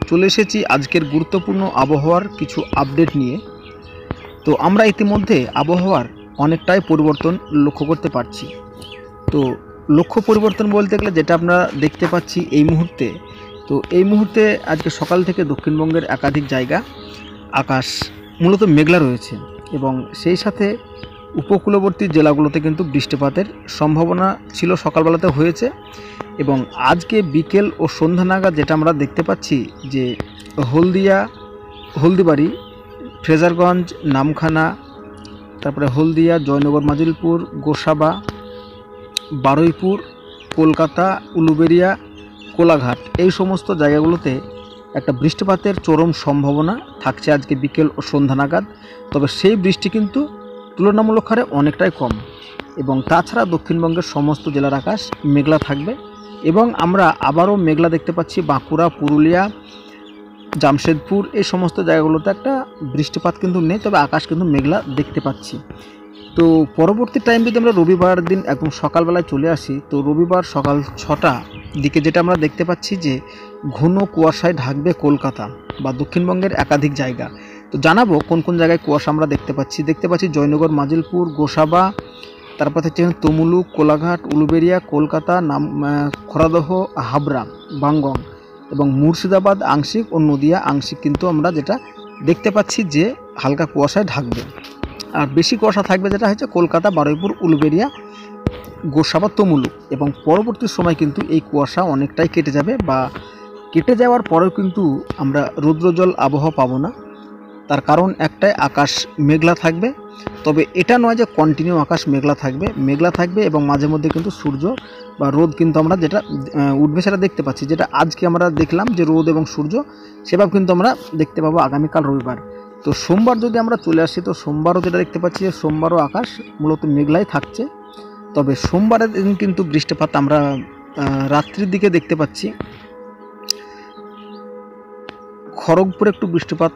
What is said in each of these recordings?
চলে এসেছি আজকের গুরুত্বপূর্ণ আবহাওয়ার কিছু আপডেট নিয়ে। তো আমরা ইতিমধ্যে আবহাওয়ার অনেকটাই পরিবর্তন লক্ষ্য করতে পারছি। তো লক্ষ্য পরিবর্তন বলতে গেলে যেটা আমরা দেখতে পাচ্ছি এই মুহূর্তে, তো এই মুহূর্তে আজকে সকাল থেকে দক্ষিণবঙ্গের একাধিক জায়গা আকাশ মূলত মেঘলা রয়েছে এবং সেই সাথে উপকূলবর্তী জেলাগুলোতে কিন্তু বৃষ্টিপাতের সম্ভাবনা ছিল, সকালবেলাতে হয়েছে। এবং আজকে বিকেল ও সন্ধ্যা নাগাদ যেটা আমরা দেখতে পাচ্ছি যে হলদিবাড়ি, ফ্রেজারগঞ্জ, নামখানা, তারপরে হলদিয়া, জয়নগর, মাজিলপুর, গোসাবা, বারুইপুর, কলকাতা, উলুবেড়িয়া, কোলাঘাট, এই সমস্ত জায়গাগুলোতে একটা বৃষ্টিপাতের চরম সম্ভাবনা থাকছে আজকে বিকেল ও সন্ধ্যা নাগাদ। তবে সেই বৃষ্টি কিন্তু তুলনামূলক হারে অনেকটাই কম। এবং তাছাড়া দক্ষিণবঙ্গের সমস্ত জেলার আকাশ মেঘলা থাকবে এবং আমরা আবারও মেঘলা দেখতে পাচ্ছি বাঁকুড়া, পুরুলিয়া, জামশেদপুর, এই সমস্ত জায়গাগুলোতে একটা বৃষ্টিপাত কিন্তু নেই, তবে আকাশ কিন্তু মেঘলা দেখতে পাচ্ছি। তো পরবর্তী টাইম যদি আমরা রবিবার দিন একদম সকালবেলায় চলে আসি, তো রবিবার সকাল 6টা দিকে যেটা আমরা দেখতে পাচ্ছি যে ঘন কুয়াশায় ঢাকবে কলকাতা বা দক্ষিণবঙ্গের একাধিক জায়গা। তো জানাবো কোন কোন জায়গায় কুয়াশা আমরা দেখতে পাচ্ছি জয়নগর, মাজিলপুর, গোসাবা, তারপর হচ্ছে তমুলুক, কোলাঘাট, উলুবেড়িয়া, কলকাতা, খড়াদহ, হাবড়া, বাঙ্গং এবং মুর্শিদাবাদ আংশিক ও নদিয়া আংশিক কিন্তু আমরা যেটা দেখতে পাচ্ছি যে হালকা কুয়াশায় ঢাকবে। আর বেশি কুয়াশা থাকবে যেটা হচ্ছে কলকাতা, বারুইপুর, উলুবেড়িয়া, গোসাবা, তমুলুক। এবং পরবর্তী সময় কিন্তু এই কুয়াশা অনেকটাই কেটে যাবে বা কেটে যাওয়ার পরেও কিন্তু আমরা রৌদ্রোজ্জ্বল আবহাওয়া পাবো না। তার কারণ একটাই, আকাশ মেঘলা থাকবে। তবে এটা নয় যে কন্টিনিউ আকাশ মেঘলা থাকবে এবং মাঝে মধ্যে কিন্তু সূর্য বা রোদ কিন্তু আমরা যেটা উঠবে সেটা দেখতে পাচ্ছি, যেটা আজকে আমরা দেখলাম যে রোদ এবং সূর্য, সেভাবে কিন্তু আমরা দেখতে পাবো আগামীকাল রবিবার। তো সোমবার যদি আমরা চলে আসি, তো সোমবারও যেটা দেখতে পাচ্ছি যে সোমবারও আকাশ মূলত মেঘলাই থাকছে। তবে সোমবারের দিন কিন্তু বৃষ্টিপাত আমরা রাত্রির দিকে দেখতে পাচ্ছি। খড়গপুরে একটু বৃষ্টিপাত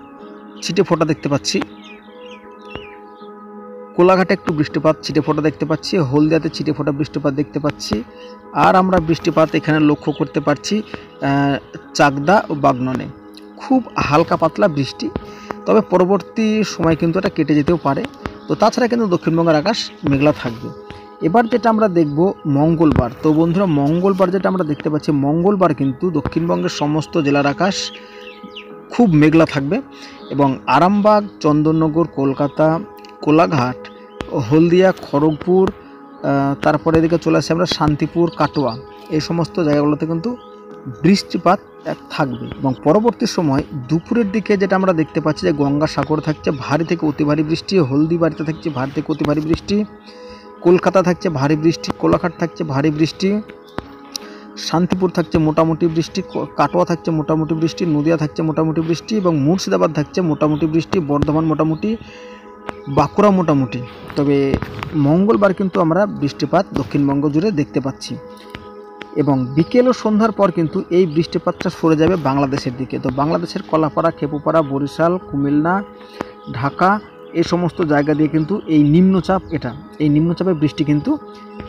ছিটে ফোটা দেখতে পাচ্ছি, কোলাঘাটে একটু বৃষ্টিপাত ছিটে ফোটা দেখতে পাচ্ছি, হলদিয়াতে ছিটে ফোটা বৃষ্টিপাত দেখতে পাচ্ছি। আর আমরা বৃষ্টিপাত এখানে লক্ষ্য করতে পারছি চাকদা ও বাগননে, খুব হালকা পাতলা বৃষ্টি। তবে পরবর্তী সময় কিন্তু এটা কেটে যেতেও পারে। তো তাছাড়া কিন্তু দক্ষিণবঙ্গের আকাশ মেঘলা থাকবে। এবার যেটা আমরা দেখব মঙ্গলবার। তো বন্ধুরা, মঙ্গলবার যেটা আমরা দেখতে পাচ্ছি, মঙ্গলবার কিন্তু দক্ষিণবঙ্গের সমস্ত জেলার আকাশ খুব মেঘলা থাকবে এবং আরামবাগ, চন্দননগর, কলকাতা, কোলাঘাট, হলদিয়া, খড়গপুর, তারপরে এদিকে চলে আসি আমরা শান্তিপুর, কাটোয়া, এই সমস্ত জায়গাগুলোতে কিন্তু বৃষ্টিপাত থাকবে। এবং পরবর্তী সময় দুপুরের দিকে যেটা আমরা দেখতে পাচ্ছি যে গঙ্গাসাগর থাকছে ভারী থেকে অতি ভারী বৃষ্টি, হলদিবাড়িতে থাকছে ভারী থেকে অতি ভারী বৃষ্টি, কলকাতা থাকছে ভারী বৃষ্টি, কোলাঘাট থাকছে ভারী বৃষ্টি, শান্তিপুর থাকছে মোটামুটি বৃষ্টি, কাটোয়া থাকছে মোটামুটি বৃষ্টি, নদিয়া থাকছে মোটামুটি বৃষ্টি এবং মুর্শিদাবাদ থাকছে মোটামুটি বৃষ্টি, বর্ধমান মোটামুটি, বাঁকুড়া মোটামুটি। তবে মঙ্গলবার কিন্তু আমরা বৃষ্টিপাত দক্ষিণবঙ্গ জুড়ে দেখতে পাচ্ছি এবং বিকেল ও সন্ধ্যার পর কিন্তু এই বৃষ্টিপাতটা সরে যাবে বাংলাদেশের দিকে। তো বাংলাদেশের কলাপাড়া, খেপুপাড়া, বরিশাল, কুমিল্লা, ঢাকা, এই সমস্ত জায়গা দিয়ে কিন্তু এই নিম্নচাপের বৃষ্টি কিন্তু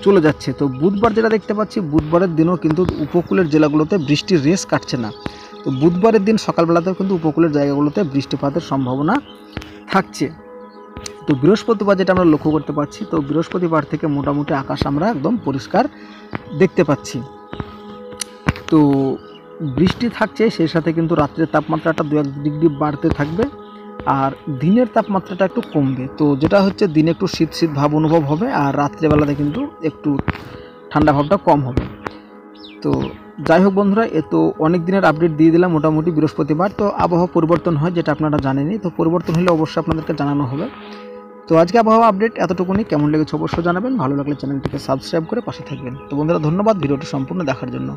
চলে যাচ্ছে। তো বুধবার যেটা দেখতে পাচ্ছি, বুধবারের দিনও কিন্তু উপকূলের জেলাগুলোতে বৃষ্টির রেস কাটছে না। তো বুধবারের দিন সকালবেলাতেও কিন্তু উপকূলের জায়গাগুলোতে বৃষ্টিপাতের সম্ভাবনা থাকছে। তো বৃহস্পতিবার যেটা আমরা লক্ষ্য করতে পারছি, তো বৃহস্পতিবার থেকে মোটামুটি আকাশ আমরা একদম পরিষ্কার দেখতে পাচ্ছি। তো বৃষ্টি থাকছে, সেই সাথে কিন্তু রাত্রের তাপমাত্রাটা 2-1 ডিগ্রি বাড়তে থাকবে আর দিনের তাপমাত্রাটা একটু কমবে। তো যেটা হচ্ছে দিনে একটু শীত শীত ভাব অনুভব হবে আর রাত্রেবেলাতে কিন্তু একটু ঠান্ডা ভাবটা কম হবে। তো যাই হোক বন্ধুরা, এ তো অনেক দিনের আপডেট দিয়ে দিলাম মোটামুটি বৃহস্পতিবার। তো আবহাওয়া পরিবর্তন হয় যেটা আপনারা জানেনই, তো পরিবর্তন হলে অবশ্যই আপনাদেরকে জানানো হবে। তো আজকে আবহাওয়া আপডেট এতটুকুনি। কেমন লেগেছে অবশ্যই জানাবেন, ভালো লাগলে চ্যানেলটিকে সাবস্ক্রাইব করে পাশে থাকবেন। তো বন্ধুরা, ধন্যবাদ ভিডিওটি সম্পূর্ণ দেখার জন্য।